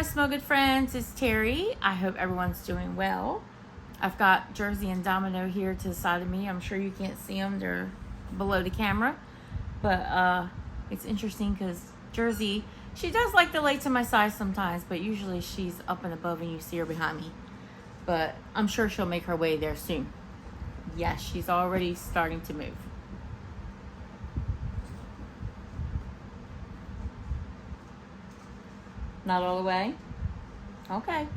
my Smell Good friends, it's Terry. I hope everyone's doing well. I've got Jersey and Domino here to the side of me. I'm sure you can't see them, they're below the camera. But it's interesting because Jersey, she does like to lay to my side sometimes, but usually she's up and above and you see her behind me. But I'm sure she'll make her way there soon. Yes, she's already starting to move. Not all the way? Okay.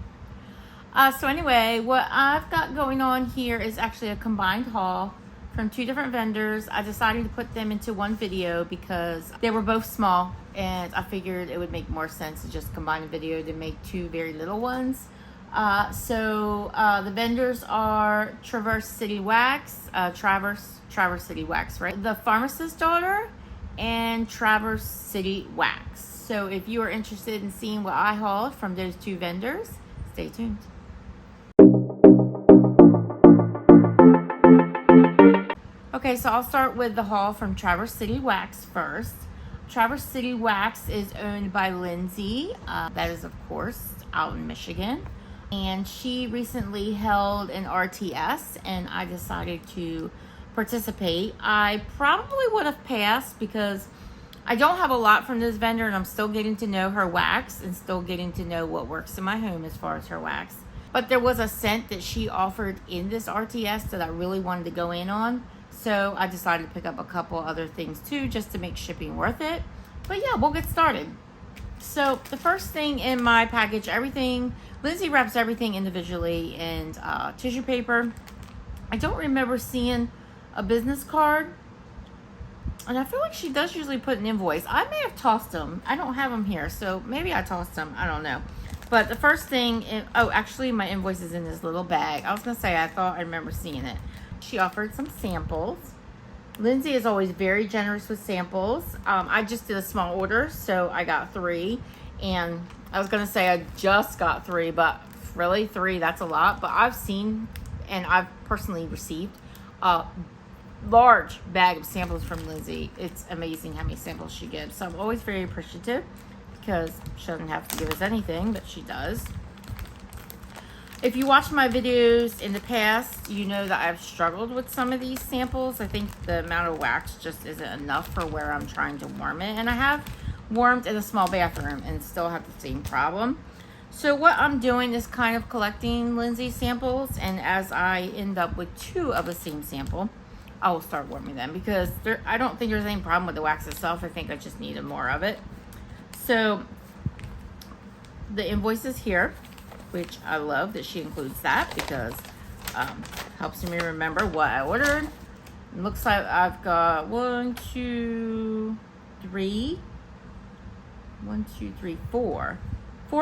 So anyway, what I've got going on here is actually a combined haul from two different vendors. I decided to put them into one video because they were both small and I figured it would make more sense to just combine a video to make two very little ones. The vendors are Traverse City Wax, Traverse City Wax, right? The Pharmacist daughter and Traverse City Wax. So if you are interested in seeing what I hauled from those two vendors, stay tuned. Okay, so I'll start with the haul from Traverse City Wax first. Traverse City Wax is owned by Lindsay. That is, of course, out in Michigan. And she recently held an RTS, and I decided to participate. I probably would have passed because I don't have a lot from this vendor, and I'm still getting to know her wax and still getting to know what works in my home as far as her wax. But there was a scent that she offered in this RTS that I really wanted to go in on. So I decided to pick up a couple other things too, just to make shipping worth it. But yeah, we'll get started. So the first thing in my package, Lindsay wraps everything individually in tissue paper. I don't remember seeing a business card. And I feel like she does usually put an invoice. I may have tossed them. I don't have them here, so maybe I tossed them. I don't know. But the first thing, actually my invoice is in this little bag. I was going to say, I thought I remember seeing it. She offered some samples. Lindsay is always very generous with samples. I just did a small order, so I got 3. And I was going to say I just got 3, but really 3, that's a lot. But I've seen, and I've personally received, large bag of samples from Lindsay. It's amazing how many samples she gives. So I'm always very appreciative because she doesn't have to give us anything, but she does. If you watch my videos in the past, you know that I've struggled with some of these samples. I think the amount of wax just isn't enough for where I'm trying to warm it. And I have warmed in a small bathroom and still have the same problem. So what I'm doing is kind of collecting Lindsay's samples, and as I end up with 2 of the same sample, I will start warming them because I don't think there's any problem with the wax itself. I think I just needed more of it. So the invoice is here, which I love that she includes that because helps me remember what I ordered. It looks like I've got 4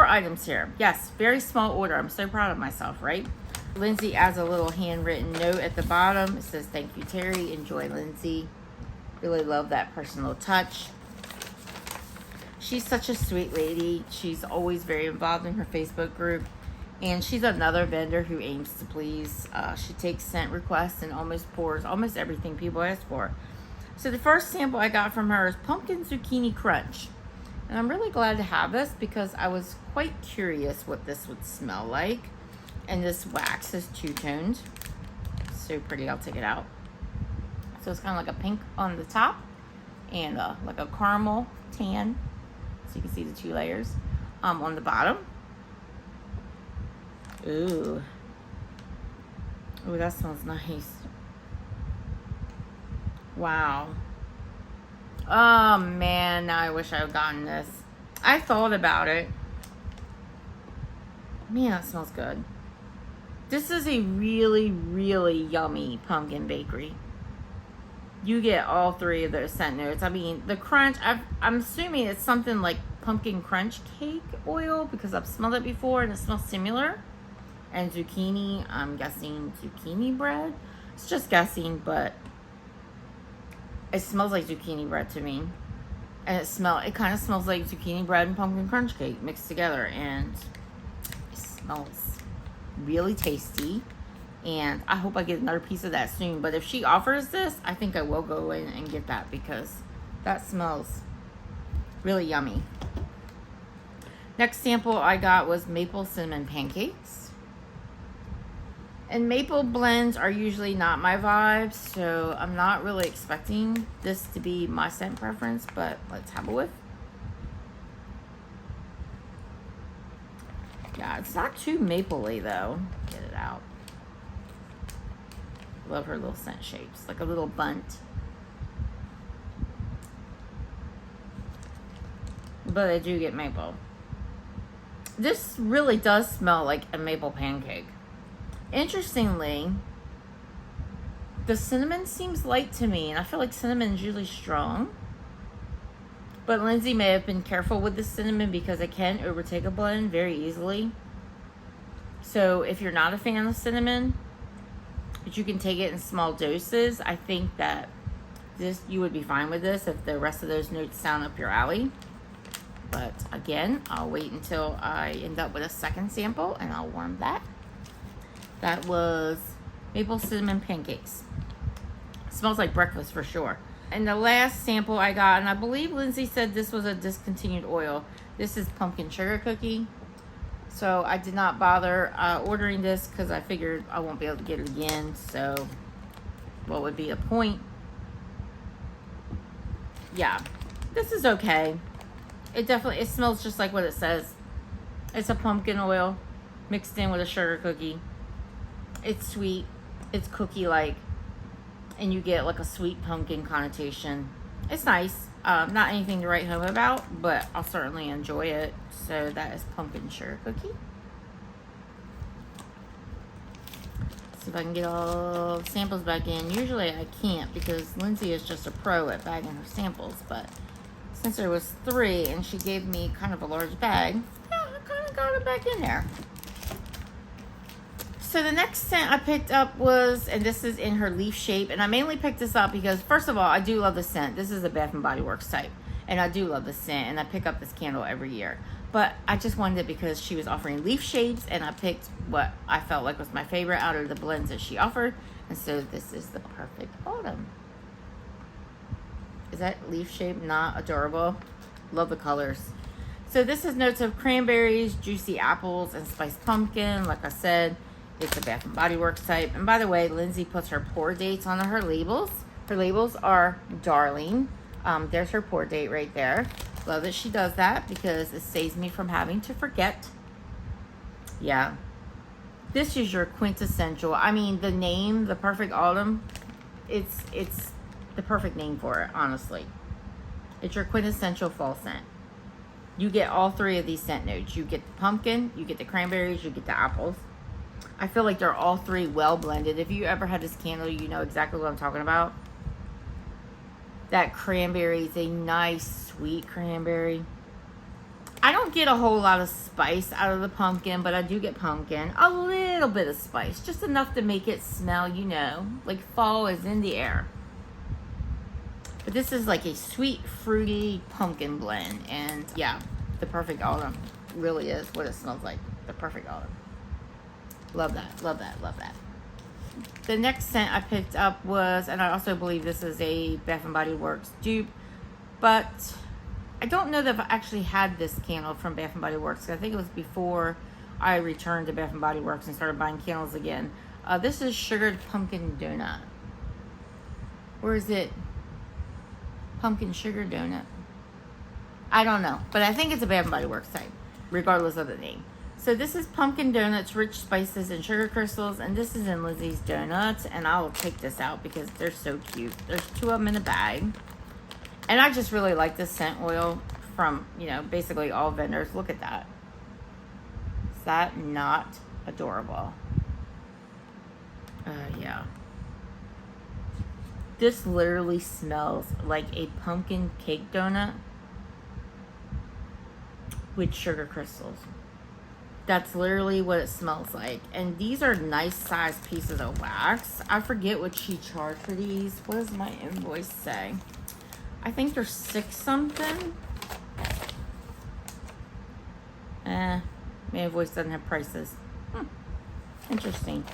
items here. Yes, very small order. I'm so proud of myself, right? Lindsay adds a little handwritten note at the bottom. It says, "Thank you, Terry. Enjoy, Lindsay." Really love that personal touch. She's such a sweet lady. She's always very involved in her Facebook group. And she's another vendor who aims to please. She takes scent requests and almost pours almost everything people ask for. So the first sample I got from her is Pumpkin Zucchini Crunch. And I'm really glad to have this because I was quite curious what this would smell like. And this wax is 2-toned. So pretty, I'll take it out. So it's kind of like a pink on the top and like a caramel tan. So you can see the 2 layers on the bottom. Ooh, that smells nice. Wow. Oh man, now I wish I had gotten this. I thought about it. Man, that smells good. This is a really, really yummy pumpkin bakery. You get all 3 of those scent notes. I mean, the crunch, I'm assuming it's something like pumpkin crunch cake oil because I've smelled it before and it smells similar. And zucchini, I'm guessing zucchini bread. It's just guessing, but it smells like zucchini bread to me. And it kind of smells like zucchini bread and pumpkin crunch cake mixed together. And it smells really tasty. And I hope I get another piece of that soon. But if she offers this, I think I will go in and get that because that smells really yummy. Next sample I got was maple cinnamon pancakes. And maple blends are usually not my vibe, so I'm not really expecting this to be my scent preference, but let's have a whiff. Yeah, it's not too mapley though. Get it out. Love her little scent shapes, like a little bunt. But I do get maple. This really does smell like a maple pancake. Interestingly, the cinnamon seems light to me, and I feel like cinnamon is usually strong. But Lindsay may have been careful with the cinnamon because it can overtake a blend very easily. So if you're not a fan of cinnamon, but you can take it in small doses, I think that you would be fine with this if the rest of those notes sound up your alley. But again, I'll wait until I end up with a second sample and I'll warm that. That was maple cinnamon pancakes. Smells like breakfast for sure. And the last sample I got, and I believe Lindsay said this was a discontinued oil. This is pumpkin sugar cookie. So I did not bother ordering this because I figured I won't be able to get it again. So what would be the point? Yeah, this is okay. It smells just like what it says. It's a pumpkin oil mixed in with a sugar cookie. It's sweet. It's cookie-like. And you get like a sweet pumpkin connotation. It's nice. Not anything to write home about, but I'll certainly enjoy it. So that is pumpkin sugar cookie. See if I can get all the samples back in. Usually I can't because Lindsay is just a pro at bagging her samples, but since there was 3 and she gave me kind of a large bag, yeah, I kind of got it back in there. So the next scent I picked up was, and this is in her leaf shape, and I mainly picked this up because, first of all, I do love the scent. This is a Bath & Body Works type, and I do love the scent, and I pick up this candle every year. But I just wanted it because she was offering leaf shapes, and I picked what I felt like was my favorite out of the blends that she offered, and so this is the perfect autumn. Is that leaf shape not adorable? Love the colors. So this is notes of cranberries, juicy apples, and spiced pumpkin. Like I said, it's a Bath & Body Works type. And by the way, Lindsay puts her pour dates on her labels. Her labels are darling. There's her pour date right there. Love that she does that because it saves me from having to forget. Yeah. This is your quintessential. I mean, the name, The Perfect Autumn, it's the perfect name for it, honestly. It's your quintessential fall scent. You get all 3 of these scent notes. You get the pumpkin, you get the cranberries, you get the apples. I feel like they're all 3 well blended. If you ever had this candle, you know exactly what I'm talking about. That cranberry is a nice, sweet cranberry. I don't get a whole lot of spice out of the pumpkin, but I do get pumpkin. A little bit of spice, just enough to make it smell, you know, like fall is in the air. But this is like a sweet, fruity pumpkin blend. And yeah, the perfect autumn really is what it smells like. The perfect autumn. Love that, love that, love that. The next scent I picked up was, and I also believe this is a Bath & Body Works dupe, but I don't know that I've actually had this candle from Bath & Body Works. I think it was before I returned to Bath & Body Works and started buying candles again. This is Sugared Pumpkin Donut. Where is it? Pumpkin Sugar Donut. I don't know, but I think it's a Bath & Body Works type, regardless of the name. So this is pumpkin donuts, rich spices, and sugar crystals, and this is in Lizzie's Donuts, and I will take this out because they're so cute. There's 2 of them in a bag, and I just really like this scent oil from, you know, basically all vendors. Look at that. Is that not adorable? Yeah. This literally smells like a pumpkin cake donut with sugar crystals. That's literally what it smells like. And these are nice sized pieces of wax. I forget what she charged for these. What does my invoice say? I think they're 6 something. My invoice doesn't have prices. Interesting.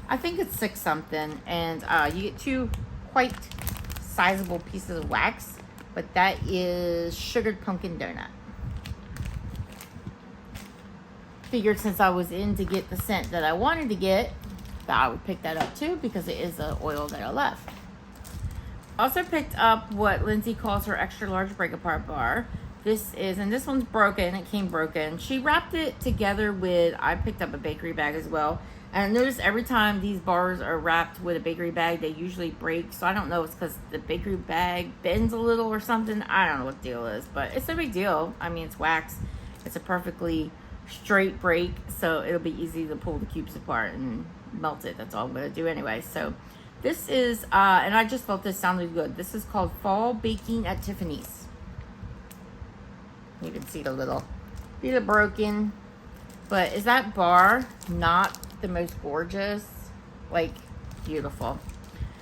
I think it's 6 something. And you get 2 quite sizable pieces of wax. But that is Sugared Pumpkin Donut. figured since I was in to get the scent that I wanted to get, that I would pick that up too, because it is an oil that I love. Also picked up what Lindsay calls her extra large break apart bar. This is, and this one's broken, it came broken. She wrapped it together with, I picked up a bakery bag as well. And I noticed every time these bars are wrapped with a bakery bag, they usually break. So I don't know if it's because the bakery bag bends a little or something. I don't know what the deal is, but it's no big deal. I mean, it's wax. It's a perfectly straight break, so it'll be easy to pull the cubes apart and melt it. That's all I'm going to do anyway. So this is, and I just thought this sounded good. This is called Fall Baking at Tiffany's. You can see the little broken. But is that bar not the most gorgeous? Like, beautiful.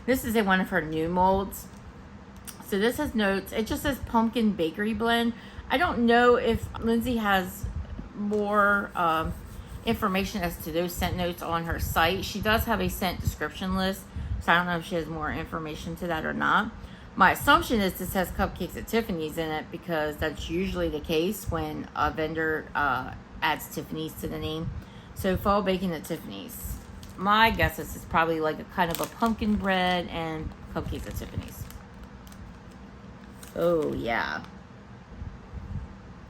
This is in one of her new molds. So this has notes. It just says pumpkin bakery blend. I don't know if Lindsay has more information as to those scent notes on her site. She does have a scent description list, so I don't know if she has more information to that or not. My assumption is this has Cupcakes at Tiffany's in it, because that's usually the case when a vendor adds Tiffany's to the name. So Fall Baking at Tiffany's. My guess is it's probably like a kind of a pumpkin bread and Cupcakes at Tiffany's. Oh yeah.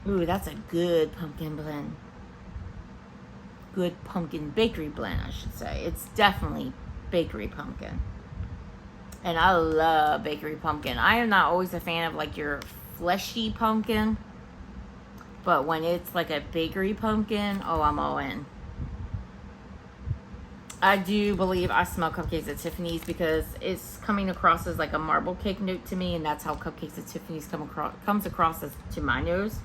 Ooh, that's a good pumpkin blend. Good pumpkin bakery blend, I should say. It's definitely bakery pumpkin. And I love bakery pumpkin. I am not always a fan of like your fleshy pumpkin. But when it's like a bakery pumpkin, oh, I'm all in. I do believe I smell Cupcakes at Tiffany's, because it's coming across as like a marble cake note to me. And that's how Cupcakes at Tiffany's comes across as to my nose.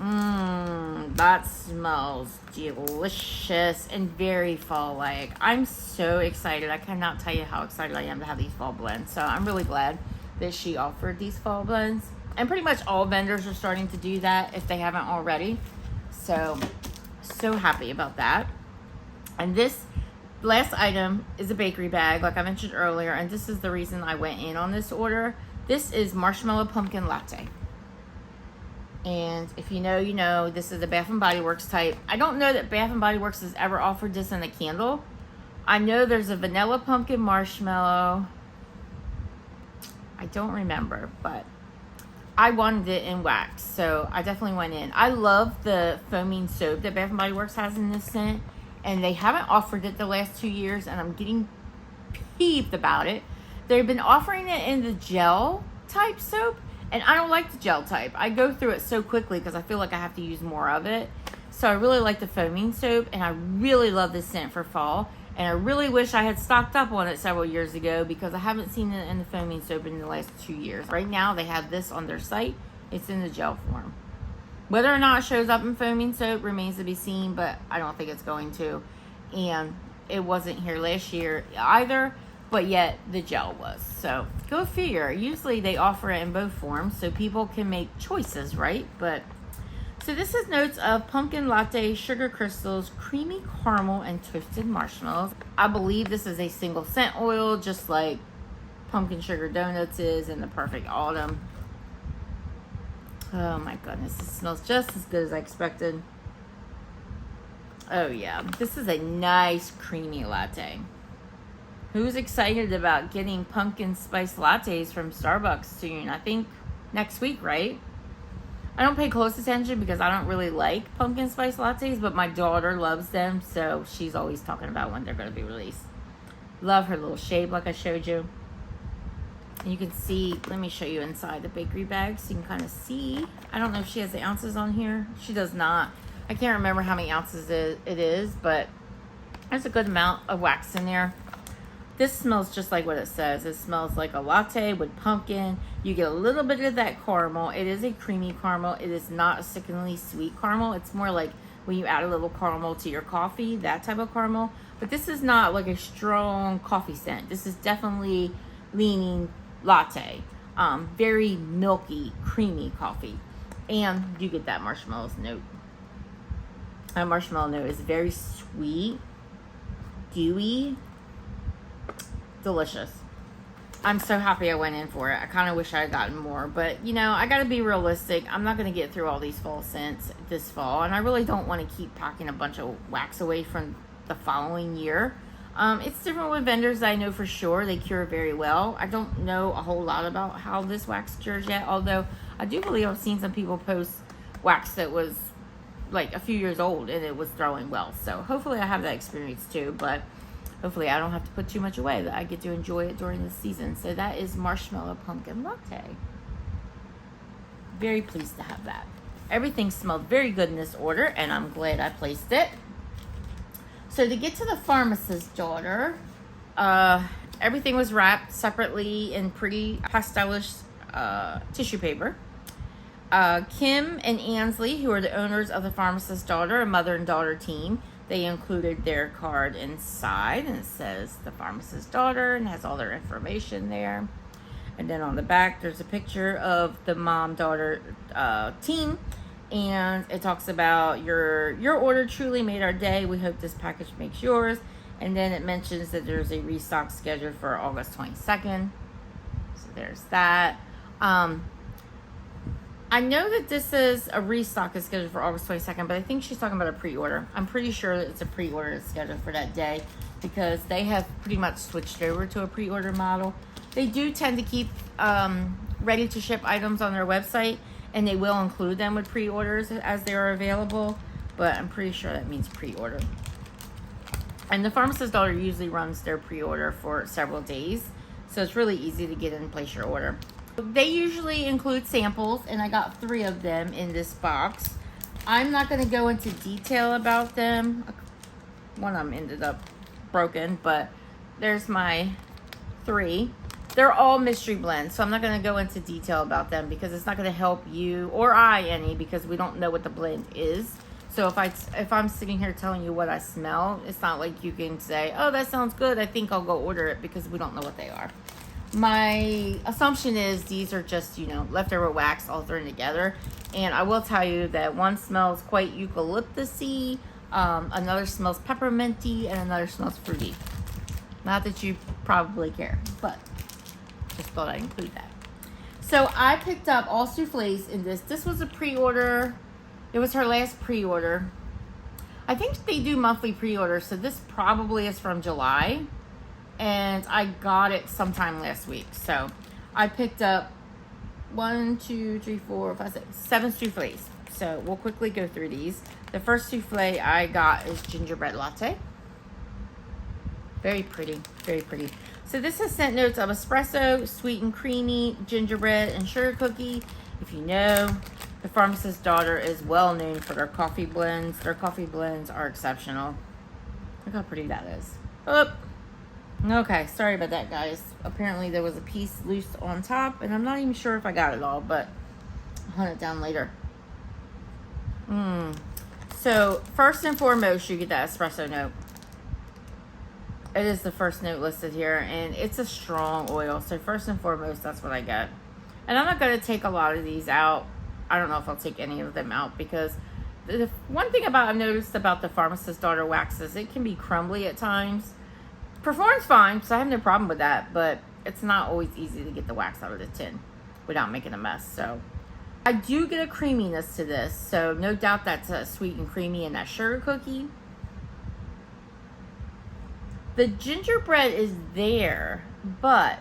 That smells delicious and very fall-like. I'm so excited. I cannot tell you how excited I am to have these fall blends. So I'm really glad that she offered these fall blends. And pretty much all vendors are starting to do that if they haven't already. So happy about that. And this last item is a bakery bag, like I mentioned earlier. And this is the reason I went in on this order. This is Marshmallow Pumpkin Latte. And if you know, you know, this is a Bath & Body Works type. I don't know that Bath & Body Works has ever offered this in a candle. I know there's a vanilla pumpkin marshmallow. I don't remember, but I wanted it in wax, so I definitely went in. I love the foaming soap that Bath & Body Works has in this scent, and they haven't offered it the last 2 years, and I'm getting peeved about it. They've been offering it in the gel type soap, and I don't like the gel type. I go through it so quickly because I feel like I have to use more of it. So I really like the foaming soap, and I really love this scent for fall. And I really wish I had stocked up on it several years ago, because I haven't seen it in the foaming soap in the last 2 years. Right now, they have this on their site. It's in the gel form. Whether or not it shows up in foaming soap remains to be seen, but I don't think it's going to. And it wasn't here last year either, but yet the gel was. So go figure. Usually they offer it in both forms so people can make choices, right? But so this is notes of pumpkin latte, sugar crystals, creamy caramel, and toasted marshmallows. I believe this is a single scent oil, just like pumpkin sugar donuts is in the perfect autumn. Oh my goodness, it smells just as good as I expected. Oh yeah, this is a nice creamy latte. Who's excited about getting pumpkin spice lattes from Starbucks soon? I think next week, right? I don't pay close attention because I don't really like pumpkin spice lattes, but my daughter loves them, so she's always talking about when they're going to be released. Love her little shape like I showed you. And you can see, let me show you inside the bakery bag so you can kind of see. I don't know if she has the ounces on here. She does not. I can't remember how many ounces it is, but there's a good amount of wax in there. This smells just like what it says. It smells like a latte with pumpkin. You get a little bit of that caramel. It is a creamy caramel. It is not a sickeningly sweet caramel. It's more like when you add a little caramel to your coffee, that type of caramel. But this is not like a strong coffee scent. This is definitely leaning latte. Very milky, creamy coffee. And you get that marshmallow note. That marshmallow note is very sweet, dewy, delicious. I'm so happy I went in for it. I kind of wish I had gotten more, but you know, I got to be realistic. I'm not going to get through all these fall scents this fall, and I really don't want to keep packing a bunch of wax away from the following year. It's different with vendors that I know for sure they cure very well. I don't know a whole lot about how this wax cures yet, although I do believe I've seen some people post wax that was like a few years old and it was throwing well. So hopefully I have that experience too, but hopefully I don't have to put too much away, that I get to enjoy it during the season. So that is Marshmallow Pumpkin Latte. Very pleased to have that. Everything smelled very good in this order, and I'm glad I placed it. So to get to the Pharmacist's Daughter, everything was wrapped separately in pretty pastelish tissue paper. Kim and Ansley, who are the owners of the Pharmacist's Daughter, a mother and daughter team, they included their card inside, and it says the Pharmacist's Daughter and has all their information there. And then on the back, there's a picture of the mom-daughter team, and it talks about your order truly made our day. We hope this package makes yours. And then it mentions that there's a restock scheduled for August 22nd. So there's that. I know that this is a restock is scheduled for August 22nd, but I think she's talking about a pre-order. I'm pretty sure that it's a pre-order that's scheduled for that day, because they have pretty much switched over to a pre-order model. They do tend to keep ready-to-ship items on their website, and they will include them with pre-orders as they are available, but I'm pretty sure that means pre-order. And the Pharmacist's Daughter usually runs their pre-order for several days, so it's really easy to get in and place your order. They usually include samples, and I got 3 of them in this box. I'm not going to go into detail about them. One of them ended up broken, but there's my 3. They're all mystery blends, so I'm not going to go into detail about them because it's not going to help you or I any, because we don't know what the blend is. So if I'm sitting here telling you what I smell, it's not like you can say, oh, that sounds good, I think I'll go order it, because we don't know what they are. My assumption is these are just, you know, leftover wax all thrown together. And I will tell you that one smells quite eucalyptusy, another smells pepperminty, and another smells fruity. Not that you probably care, but just thought I'd include that. So I picked up all souffles in this. This was a pre-order. It was her last pre-order. I think they do monthly pre-orders, so this probably is from July. And I got it sometime last week. So I picked up 7 souffles. So we'll quickly go through these. The first souffle I got is gingerbread latte. Very pretty, very pretty. So this has scent notes of espresso, sweet and creamy, gingerbread, and sugar cookie. If you know, the Pharmacist's Daughter is well known for their coffee blends. Their coffee blends are exceptional. Look how pretty that is. Oh. Okay, sorry about that, guys. Apparently there was a piece loose on top, and I'm not even sure if I got it all, but I'll hunt it down later. So first and foremost, you get that espresso note. It is the first note listed here, and it's a strong oil. So first and foremost, that's what I get. And I'm not going to take a lot of these out. I don't know if I'll take any of them out, because the one thing I've noticed about the Pharmacist's Daughter waxes, it can be crumbly at times. Performs fine, so I have no problem with that, but it's not always easy to get the wax out of the tin without making a mess. So I do get a creaminess to this, so no doubt that's sweet and creamy in that sugar cookie. The gingerbread is there, but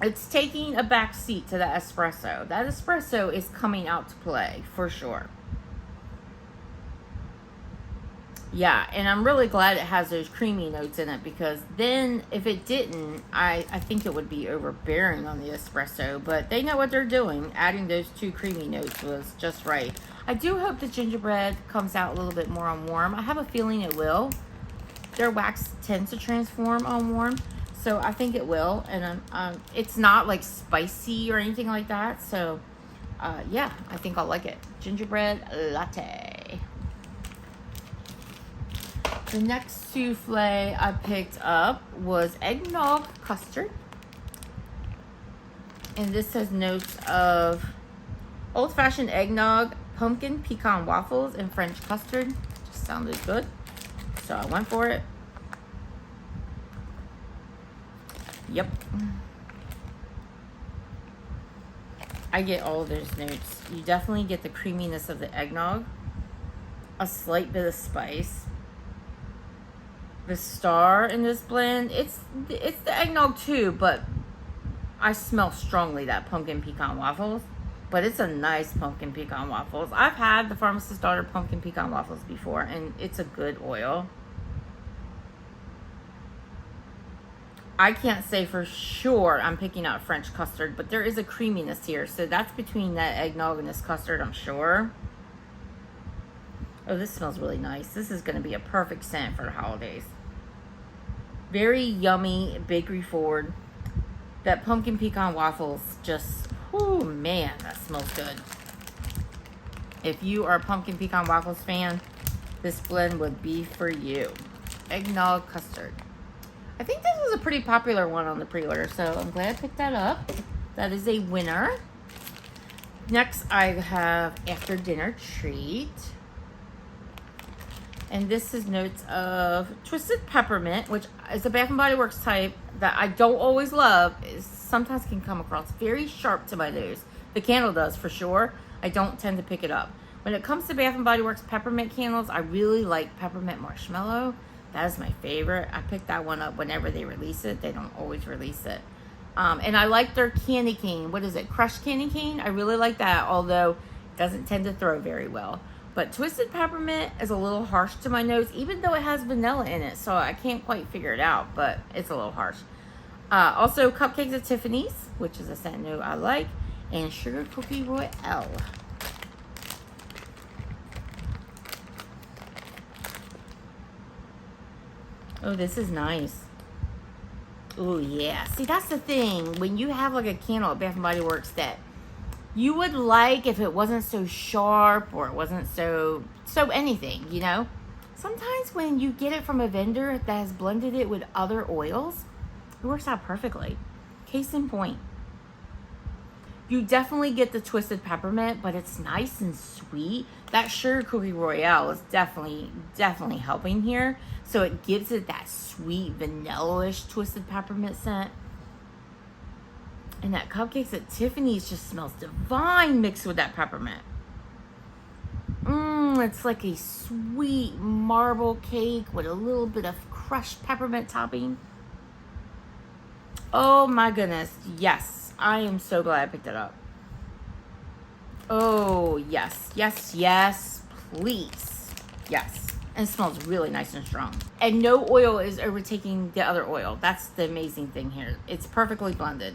it's taking a back seat to the espresso. That espresso is coming out to play for sure. Yeah, and I'm really glad it has those creamy notes in it, because then if it didn't, I think it would be overbearing on the espresso. But they know what they're doing. Adding those 2 creamy notes was just right. I do hope the gingerbread comes out a little bit more on warm. I have a feeling it will. Their wax tends to transform on warm, so I think it will. And it's not like spicy or anything like that. So yeah, I think I'll like it. Gingerbread latte. The next souffle I picked up was eggnog custard. And this has notes of old-fashioned eggnog, pumpkin, pecan waffles, and French custard. Just sounded good, so I went for it. Yep. I get all of those notes. You definitely get the creaminess of the eggnog, a slight bit of spice. The star in this blend, it's the eggnog too, but I smell strongly that pumpkin pecan waffles. But it's a nice pumpkin pecan waffles. I've had the Pharmacist Daughter pumpkin pecan waffles before, and it's a good oil. I can't say for sure I'm picking out French custard, but there is a creaminess here. So that's between that eggnog and this custard, I'm sure. Oh, this smells really nice. This is going to be a perfect scent for the holidays. Very yummy, bakery forward. That pumpkin pecan waffles just, oh man, that smells good. If you are a pumpkin pecan waffles fan, this blend would be for you. Eggnog custard. I think this was a pretty popular one on the pre-order, so I'm glad I picked that up. That is a winner. Next, I have After Dinner Treat. And this is notes of Twisted Peppermint, which is a Bath & Body Works type that I don't always love. It sometimes can come across very sharp to my nose. The candle does, for sure. I don't tend to pick it up. When it comes to Bath & Body Works peppermint candles, I really like Peppermint Marshmallow. That is my favorite. I pick that one up whenever they release it. They don't always release it. And I like their candy cane. What is it? Crushed candy cane? I really like that, although it doesn't tend to throw very well. But Twisted Peppermint is a little harsh to my nose, even though it has vanilla in it. So I can't quite figure it out, but it's a little harsh. Also, Cupcakes at Tiffany's, which is a scent note I like. And Sugar Cookie Royale. Oh, this is nice. Oh, yeah. See, that's the thing. When you have like a candle at Bath & Body Works that you would like if it wasn't so sharp or it wasn't so anything, you know? Sometimes when you get it from a vendor that has blended it with other oils, it works out perfectly. Case in point. You definitely get the Twisted Peppermint, but it's nice and sweet. That Sugar Cookie Royale is definitely helping here. So it gives it that sweet, vanilla-ish Twisted Peppermint scent. And that Cupcakes at Tiffany's just smells divine mixed with that peppermint. It's like a sweet marble cake with a little bit of crushed peppermint topping. Oh my goodness. Yes. I am so glad I picked it up. Oh, yes. Yes, yes, please. Yes. And it smells really nice and strong. And no oil is overtaking the other oil. That's the amazing thing here. It's perfectly blended.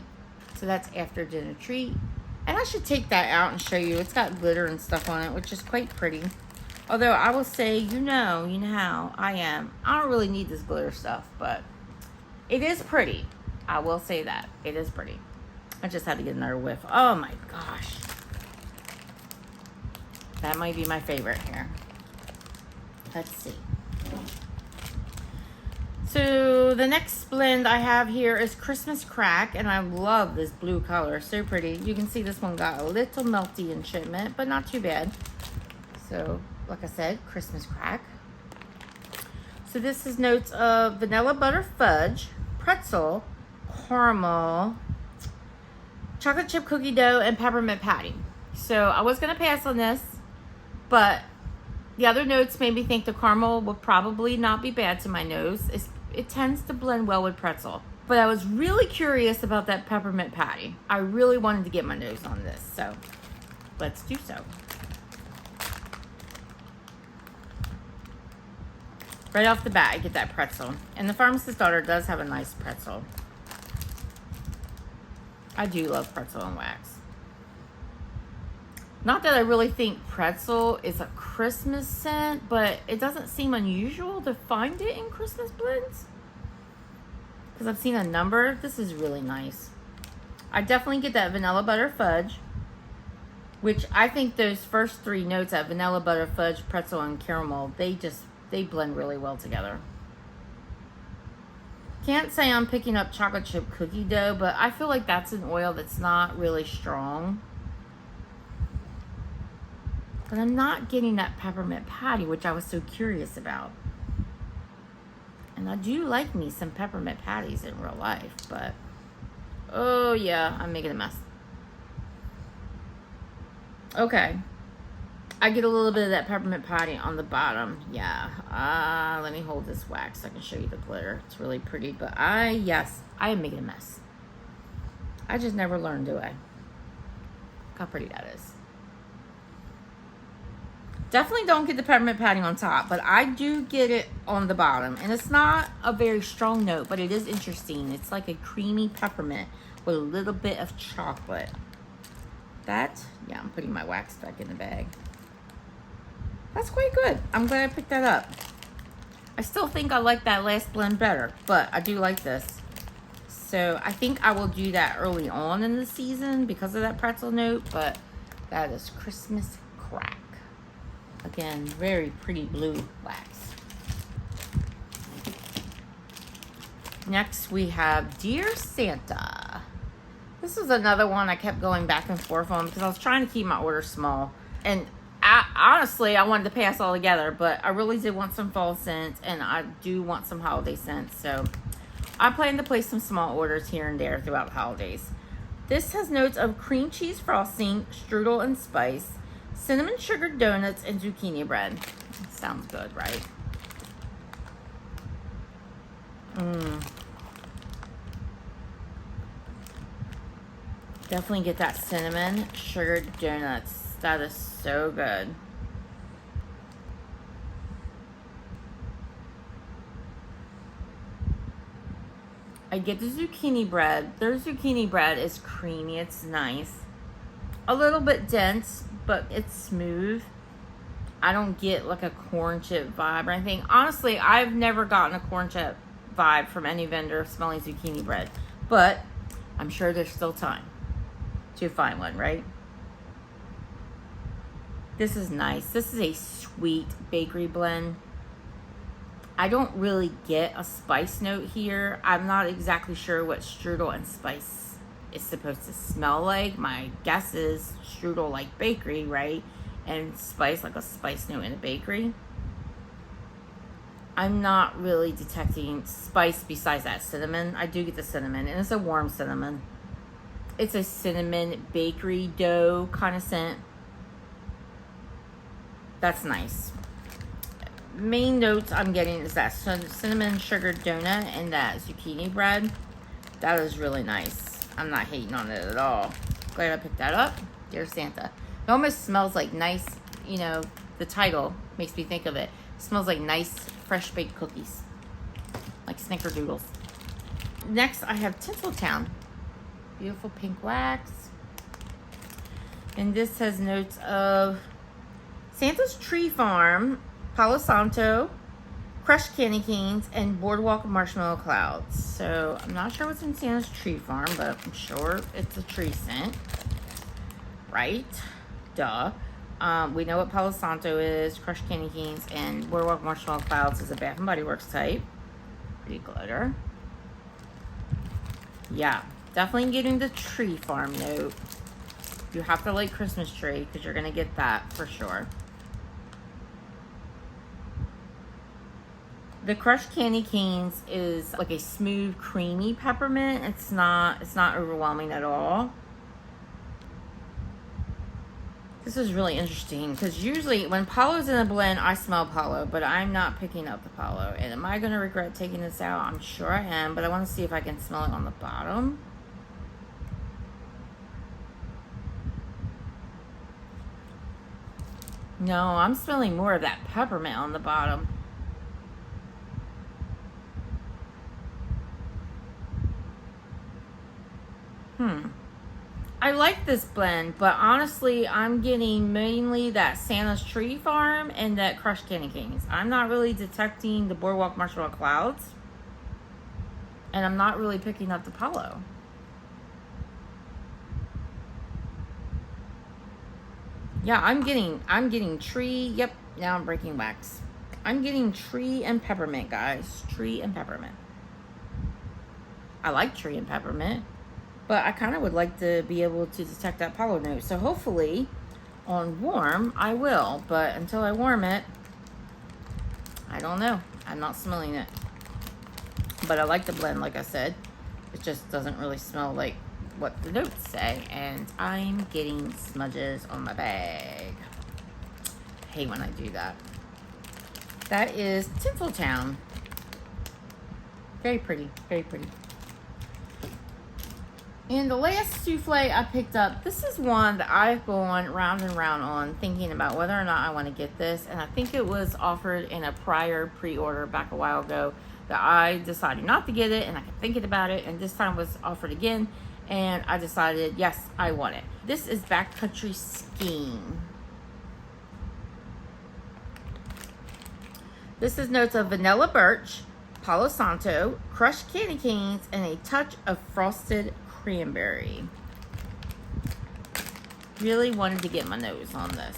So that's After Dinner Treat. And I should take that out and show you. It's got glitter and stuff on it, which is quite pretty. Although I will say, you know how I am. I don't really need this glitter stuff, but it is pretty. I will say that. It is pretty. I just had to get another whiff. Oh my gosh. That might be my favorite here. Let's see. So the next blend I have here is Christmas Crack, and I love this blue color. So pretty. You can see this one got a little melty in shipment, but not too bad. So, like I said, Christmas Crack. So this is notes of vanilla butter fudge, pretzel, caramel, chocolate chip cookie dough, and peppermint patty. So I was going to pass on this, but the other notes made me think the caramel will probably not be bad to my nose. It tends to blend well with pretzel. But I was really curious about that peppermint patty. I really wanted to get my nose on this, so let's do so. Right off the bat, I get that pretzel. And the Pharmacist Daughter does have a nice pretzel. I do love pretzel and wax. Not that I really think pretzel is a Christmas scent, but it doesn't seem unusual to find it in Christmas blends. Because I've seen a number. This is really nice. I definitely get that vanilla butter fudge, which I think those first three notes, that vanilla butter fudge, pretzel, and caramel, they blend really well together. Can't say I'm picking up chocolate chip cookie dough, but I feel like that's an oil that's not really strong. But I'm not getting that peppermint patty, which I was so curious about. And I do like me some peppermint patties in real life, but oh yeah, I'm making a mess. Okay. I get a little bit of that peppermint patty on the bottom. Yeah. Let me hold this wax so I can show you the glitter. It's really pretty. But yes, I am making a mess. I just never learned, do I? Look how pretty that is. Definitely don't get the peppermint patty on top, but I do get it on the bottom. And it's not a very strong note, but it is interesting. It's like a creamy peppermint with a little bit of chocolate. Yeah, I'm putting my wax back in the bag. That's quite good. I'm glad I picked that up. I still think I like that last blend better, but I do like this. So I think I will do that early on in the season because of that pretzel note, but that is Christmas crack. Again, very pretty blue wax. Next we have Dear Santa. This is another one I kept going back and forth on because I was trying to keep my order small. And honestly, I wanted to pass all together, but I really did want some fall scents, and I do want some holiday scents. So I plan to place some small orders here and there throughout the holidays. This has notes of cream cheese frosting, strudel and spice, cinnamon sugar donuts, and zucchini bread. Sounds good, right? Definitely get that cinnamon sugar donuts. That is so good. I get the zucchini bread. Their zucchini bread is creamy. It's nice. A little bit dense, but it's smooth. I don't get like a corn chip vibe or anything. Honestly, I've never gotten a corn chip vibe from any vendor smelling zucchini bread. But I'm sure there's still time to find one, right? This is nice. This is a sweet bakery blend. I don't really get a spice note here. I'm not exactly sure what strudel and spice is supposed to smell like. My guess is strudel like bakery, right? And spice like a spice note in a bakery. I'm not really detecting spice besides that cinnamon. I do get the cinnamon, and it's a warm cinnamon. It's a cinnamon bakery dough kind of scent. That's nice. Main notes I'm getting is that cinnamon sugar donut and that zucchini bread. That is really nice. I'm not hating on it at all. Glad I picked that up. Dear Santa. It almost smells like nice, you know, the title makes me think of it. It smells like nice fresh baked cookies. Like snickerdoodles. Next I have Tinseltown. Beautiful pink wax. And this has notes of Santa's Tree Farm, Palo Santo, crushed candy canes, and boardwalk marshmallow clouds. So I'm not sure what's in Santa's Tree Farm, but I'm sure it's a tree scent. Right? Duh. We know what Palo Santo is, crushed candy canes, and boardwalk marshmallow clouds is a Bath and Body Works type. Pretty glitter. Yeah, definitely getting the Tree Farm note. You have to like Christmas tree because you're going to get that for sure. The crushed candy canes is like a smooth, creamy peppermint. It's not overwhelming at all. This is really interesting because usually when Palo's in a blend, I smell Palo, but I'm not picking up the Palo. And am I going to regret taking this out? I'm sure I am, but I want to see if I can smell it on the bottom. No, I'm smelling more of that peppermint on the bottom. I like this blend, but honestly, I'm getting mainly that Santa's Tree Farm and that crushed candy canes. I'm not really detecting the boardwalk marshmallow clouds, and I'm not really picking up the Palo. Yeah, I'm getting tree. Yep, now I'm breaking wax. I'm getting tree and peppermint, guys. Tree and peppermint. I like tree and peppermint, but I kind of would like to be able to detect that Palo note. So hopefully on warm, I will. But until I warm it, I don't know. I'm not smelling it. But I like the blend, like I said. It just doesn't really smell like what the notes say, and I'm getting smudges on my bag. I hate when I do that. That is Tinseltown. Very pretty, very pretty. And the last souffle I picked up, this is one that I've gone round and round on, thinking about whether or not I want to get this. And I think it was offered in a prior pre-order back a while ago that I decided not to get it, and I kept thinking about it, and this time was offered again, and I decided, yes, I want it. This is Backcountry Skiing. This is notes of vanilla birch, Palo Santo, crushed candy canes, and a touch of frosted cranberry. Really wanted to get my nose on this.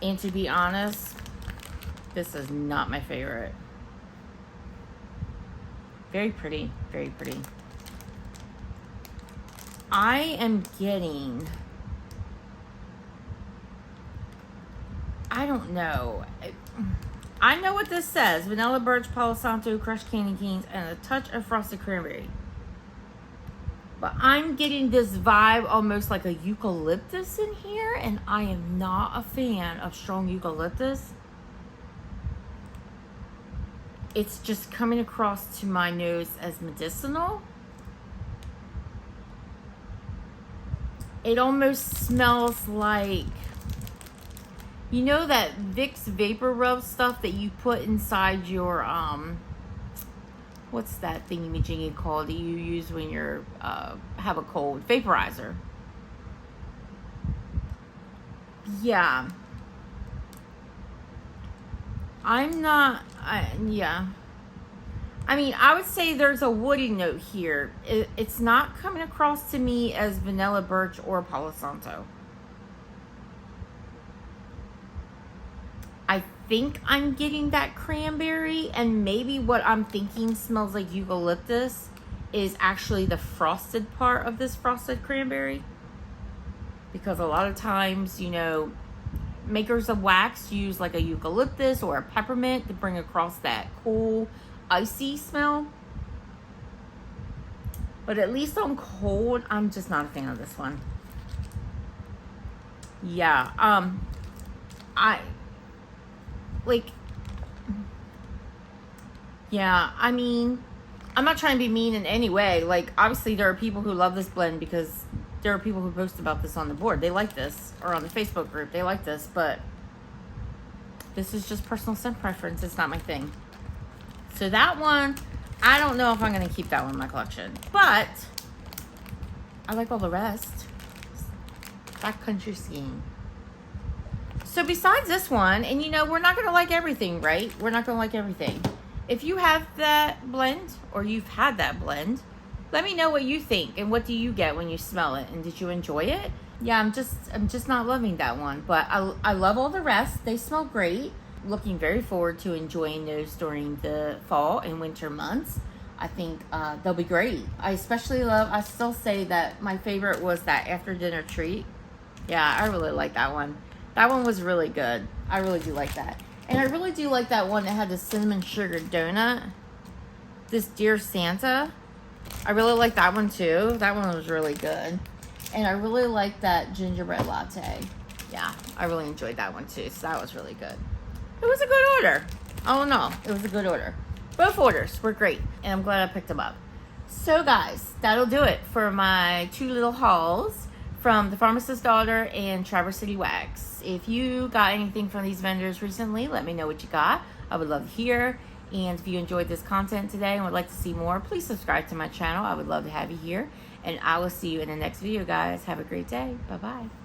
And to be honest, this is not my favorite. Very pretty, very pretty. I am getting, I don't know. I know what this says. Vanilla birch, Palo Santo, crushed candy canes, and a touch of frosted cranberry. But I'm getting this vibe almost like a eucalyptus in here, and I am not a fan of strong eucalyptus. It's just coming across to my nose as medicinal. It almost smells like, you know that Vicks Vapor Rub stuff that you put inside your, what's that thingy-majiggy called that you use when you're, have a cold? Vaporizer. Yeah. Yeah. I mean, I would say there's a woody note here. It's not coming across to me as vanilla birch or Palo Santo. I think I'm getting that cranberry, and maybe what I'm thinking smells like eucalyptus is actually the frosted part of this frosted cranberry. Because a lot of times, you know, makers of wax use like a eucalyptus or a peppermint to bring across that cool, icy smell. But at least on cold, I'm just not a fan of this one. Yeah, yeah, I mean, I'm not trying to be mean in any way. Like, obviously there are people who love this blend because there are people who post about this on the board. They like this, or on the Facebook group, they like this, but this is just personal scent preference. It's not my thing. So that one, I don't know if I'm going to keep that one in my collection, but I like all the rest. Backcountry Skiing. So besides this one, and you know, we're not going to like everything, right? We're not going to like everything. If you have that blend, or you've had that blend, let me know what you think and what do you get when you smell it, and did you enjoy it? Yeah, I'm just not loving that one, but I love all the rest. They smell great. Looking very forward to enjoying those during the fall and winter months. I think they'll be great. I still say that my favorite was that after dinner treat. Yeah, I really like that one. That one was really good. I really do like that. And I really do like that one that had the cinnamon sugar donut. This Dear Santa. I really like that one too. That one was really good. And I really like that gingerbread latte. Yeah, I really enjoyed that one too. So that was really good. It was a good order. Oh no, it was a good order. Both orders were great, and I'm glad I picked them up. So guys, that'll do it for my two little hauls from the Pharmacist Daughter and Traverse City Wax. If you got anything from these vendors recently, let me know what you got. I would love to hear. And if you enjoyed this content today and would like to see more, please subscribe to my channel. I would love to have you here. And I will see you in the next video, guys. Have a great day. Bye-bye.